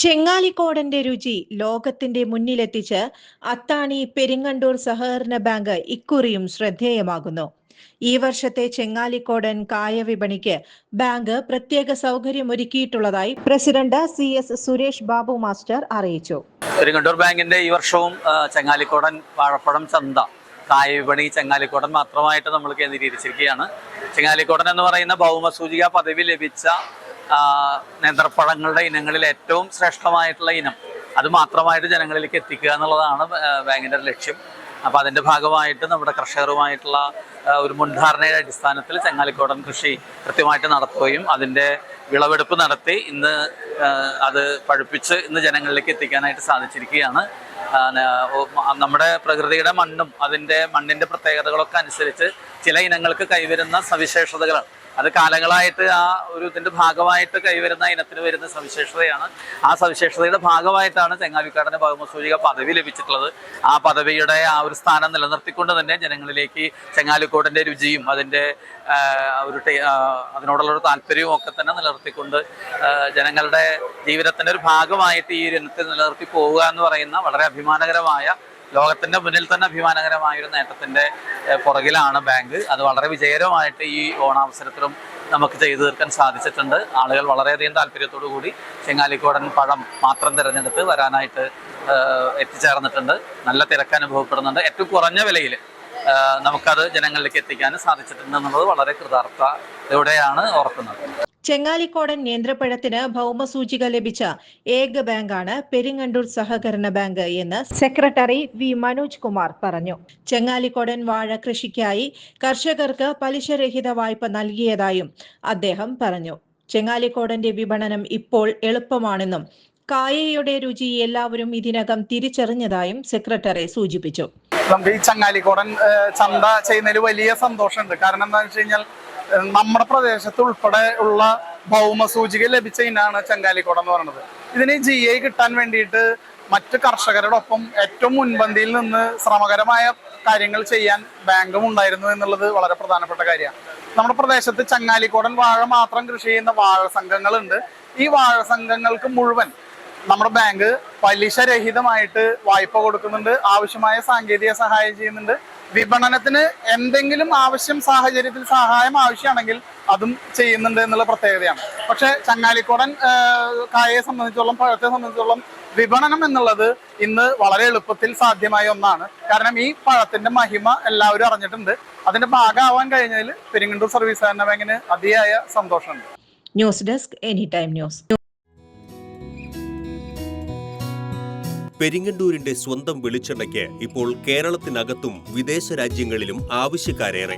ചെങ്ങാലിക്കോടന്റെ രുചി ലോകത്തിന്റെ മുന്നിലെത്തിച്ച് അത്താണി പെരിങ്ങണ്ടൂർ സഹകരണ ബാങ്ക് ഇക്കുറിയും ശ്രദ്ധേയമാകുന്നു. ഈ വർഷത്തെ ചെങ്ങാലിക്കോടൻ കായവിപണിക്ക് ബാങ്ക് പ്രത്യേക സൗകര്യമൊരുക്കിയിട്ടുള്ളതായി president CS Suresh Babu master അറിയിച്ചു. പെരിങ്ങണ്ടൂർ ബാങ്കിന്റെ ഈ വർഷവും ചെങ്ങാലിക്കോടൻ വാഴപ്പഴം ചന്ത കായവിപണി ചെങ്ങാലിക്കോടൻ മാത്രമായിട്ട് നമ്മൾ കേന്ദ്രീകരിച്ചിരിക്കുകയാണ്. ചെങ്ങാലിക്കോടൻ എന്ന് പറയുന്ന ഭൗമസൂചിക പദവി ലഭിച്ച നേന്ത്രപ്പഴങ്ങളുടെ ഇനങ്ങളിൽ ഏറ്റവും ശ്രേഷ്ഠമായിട്ടുള്ള ഇനം അത് മാത്രമായിട്ട് ജനങ്ങളിലേക്ക് എത്തിക്കുക എന്നുള്ളതാണ് ബാങ്കിൻ്റെ ലക്ഷ്യം. അപ്പോൾ അതിൻ്റെ ഭാഗമായിട്ട് നമ്മുടെ കർഷകരുമായിട്ടുള്ള ഒരു മുൻധാരണയുടെ അടിസ്ഥാനത്തിൽ ചെങ്ങാലിക്കോടൻ കൃഷി കൃത്യമായിട്ട് നടത്തുകയും അതിൻ്റെ വിളവെടുപ്പ് നടത്തി ഇന്ന് അത് പഴുപ്പിച്ച് ഇന്ന് ജനങ്ങളിലേക്ക് എത്തിക്കാനായിട്ട് സാധിച്ചിരിക്കുകയാണ്. നമ്മുടെ പ്രകൃതിയുടെ മണ്ണും അതിൻ്റെ മണ്ണിൻ്റെ പ്രത്യേകതകളൊക്കെ അനുസരിച്ച് ചില ഇനങ്ങൾക്ക് കൈവരുന്ന സവിശേഷതകളാണ്. അത് കാലങ്ങളായിട്ട് ആ ഒരു ഇതിൻ്റെ ഭാഗമായിട്ട് കൈവരുന്ന ഇനത്തിന് വരുന്ന സവിശേഷതയാണ്. ആ സവിശേഷതയുടെ ഭാഗമായിട്ടാണ് ചെങ്ങാലിക്കോടന് ഭൗമസൂചിക പദവി ലഭിച്ചിട്ടുള്ളത്. ആ പദവിയുടെ ആ ഒരു സ്ഥാനം നിലനിർത്തിക്കൊണ്ട് തന്നെ ജനങ്ങളിലേക്ക് ചെങ്ങാലിക്കോടൻ്റെ രുചിയും അതിൻ്റെ അതിനോടുള്ളൊരു താല്പര്യവും ഒക്കെ തന്നെ നിലനിർത്തിക്കൊണ്ട് ജനങ്ങളുടെ ജീവിതത്തിൻ്റെ ഒരു ഭാഗമായിട്ട് ഈ ഇനത്തെ നിലനിർത്തി പോവുക എന്ന് പറയുന്ന വളരെ അഭിമാനകരമായ ലോകത്തിൻ്റെ മുന്നിൽ തന്നെ അഭിമാനകരമായ ഒരു നേട്ടത്തിൻ്റെ പുറകിലാണ് ബാങ്ക്. അത് വളരെ വിജയകരമായിട്ട് ഈ ഓണാവസരത്തിലും നമുക്ക് ചെയ്തു തീർക്കാൻ സാധിച്ചിട്ടുണ്ട്. ആളുകൾ വളരെയധികം താല്പര്യത്തോടു കൂടി ചെങ്ങാലിക്കോടൻ പഴം മാത്രം തിരഞ്ഞെടുത്ത് വരാനായിട്ട് എത്തിച്ചേർന്നിട്ടുണ്ട്. നല്ല തിരക്ക് അനുഭവപ്പെടുന്നുണ്ട്. ഏറ്റവും കുറഞ്ഞ വിലയിൽ നമുക്കത് ജനങ്ങളിലേക്ക് എത്തിക്കാൻ സാധിച്ചിട്ടുണ്ട് എന്നുള്ളത് വളരെ കൃതാർത്ഥതയോടെയാണ് ഓർക്കുന്നത്. ചെങ്ങാലിക്കോടൻ നേന്ത്രപ്പഴത്തിന് ഭൗമസൂചിക ലഭിച്ച ഏക ബാങ്കാണ് പെരിങ്ങണ്ടൂർ സഹകരണ ബാങ്ക് എന്ന് സെക്രട്ടറി വി മനോജ് കുമാർ പറഞ്ഞു. ചെങ്ങാലിക്കോടൻ വാഴ കൃഷിക്കായി കർഷകർക്ക് പലിശരഹിത വായ്പ നൽകിയതായും അദ്ദേഹം പറഞ്ഞു. ചെങ്ങാലിക്കോടന്റെ വിപണനം ഇപ്പോൾ എളുപ്പമാണെന്നും കായയുടെ രുചി എല്ലാവരും ഇതിനകം തിരിച്ചറിഞ്ഞതായും സെക്രട്ടറി സൂചിപ്പിച്ചു. നമുക്ക് ഈ ചെങ്ങാലിക്കോടൻ ചന്ത ചെയ്യുന്നതിൽ വലിയ സന്തോഷമുണ്ട്. കാരണം എന്താണെന്ന് വെച്ച് കഴിഞ്ഞാൽ നമ്മുടെ പ്രദേശത്ത് ഉൾപ്പെടെ ഉള്ള ഭൗമസൂചിക ലഭിച്ച ഇനാണ് ചെങ്ങാലിക്കോടൻ എന്ന് പറയുന്നത്. ഇതിന് GI കിട്ടാൻ വേണ്ടിയിട്ട് മറ്റ് കർഷകരോടൊപ്പം ഏറ്റവും മുൻപന്തിയിൽ നിന്ന് ശ്രമകരമായ കാര്യങ്ങൾ ചെയ്യാൻ ബാങ്കും ഉണ്ടായിരുന്നു എന്നുള്ളത് വളരെ പ്രധാനപ്പെട്ട കാര്യമാണ്. നമ്മുടെ പ്രദേശത്ത് ചെങ്ങാലിക്കോടൻ വാഴ മാത്രം കൃഷി ചെയ്യുന്ന വാഴ സംഘങ്ങളുണ്ട്. ഈ വാഴ സംഘങ്ങൾക്ക് മുഴുവൻ നമ്മുടെ ബാങ്ക് പലിശരഹിതമായിട്ട് വായ്പ കൊടുക്കുന്നുണ്ട്. ആവശ്യമായ സാങ്കേതിക സഹായം ചെയ്യുന്നുണ്ട്. വിപണനത്തിന് എന്തെങ്കിലും സാഹചര്യത്തിൽ സഹായം ആവശ്യമാണെങ്കിൽ അതും ചെയ്യുന്നുണ്ട് എന്നുള്ള പ്രത്യേകതയാണ്. പക്ഷെ ചെങ്ങാലിക്കോടൻ കായയെ സംബന്ധിച്ചോളം പഴത്തെ സംബന്ധിച്ചോളം വിപണനം എന്നുള്ളത് ഇന്ന് വളരെ എളുപ്പത്തിൽ സാധ്യമായ ഒന്നാണ്. കാരണം ഈ പഴത്തിന്റെ മഹിമ എല്ലാവരും അറിഞ്ഞിട്ടുണ്ട്. അതിന്റെ ഭാഗമാവാൻ കഴിഞ്ഞതിൽ പെരിങ്ങണ്ടൂർ സർവീസ് സഹകരണ ബാങ്കിന് അതിയായ സന്തോഷമുണ്ട്. News desk any time news. പെരിങ്ങണ്ടൂരിന്റെ സ്വന്തം വെളിച്ചെണ്ണയ്ക്ക് ഇപ്പോൾ കേരളത്തിനകത്തും വിദേശ രാജ്യങ്ങളിലും ആവശ്യക്കാരേറെ.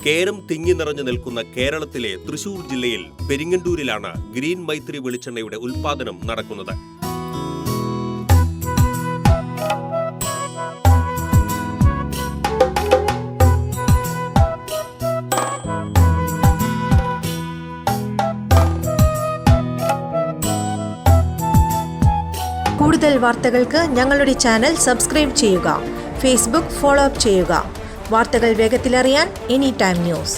കേരം തിങ്ങി നിറഞ്ഞു നിൽക്കുന്ന കേരളത്തിലെ തൃശൂർ ജില്ലയിൽ പെരിങ്ങണ്ടൂരിലാണ് ഗ്രീൻ മൈത്രി വെളിച്ചെണ്ണയുടെ ഉൽപ്പാദനം നടക്കുന്നത്. കൂടുതൽ വാർത്തകൾക്ക് ഞങ്ങളുടെ ചാനൽ സബ്സ്ക്രൈബ് ചെയ്യുക. ഫേസ്ബുക്ക് ഫോളോ അപ്പ് ചെയ്യുക. വാർത്തകൾ വേഗത്തിലറിയാൻ എനി ടൈം ന്യൂസ്.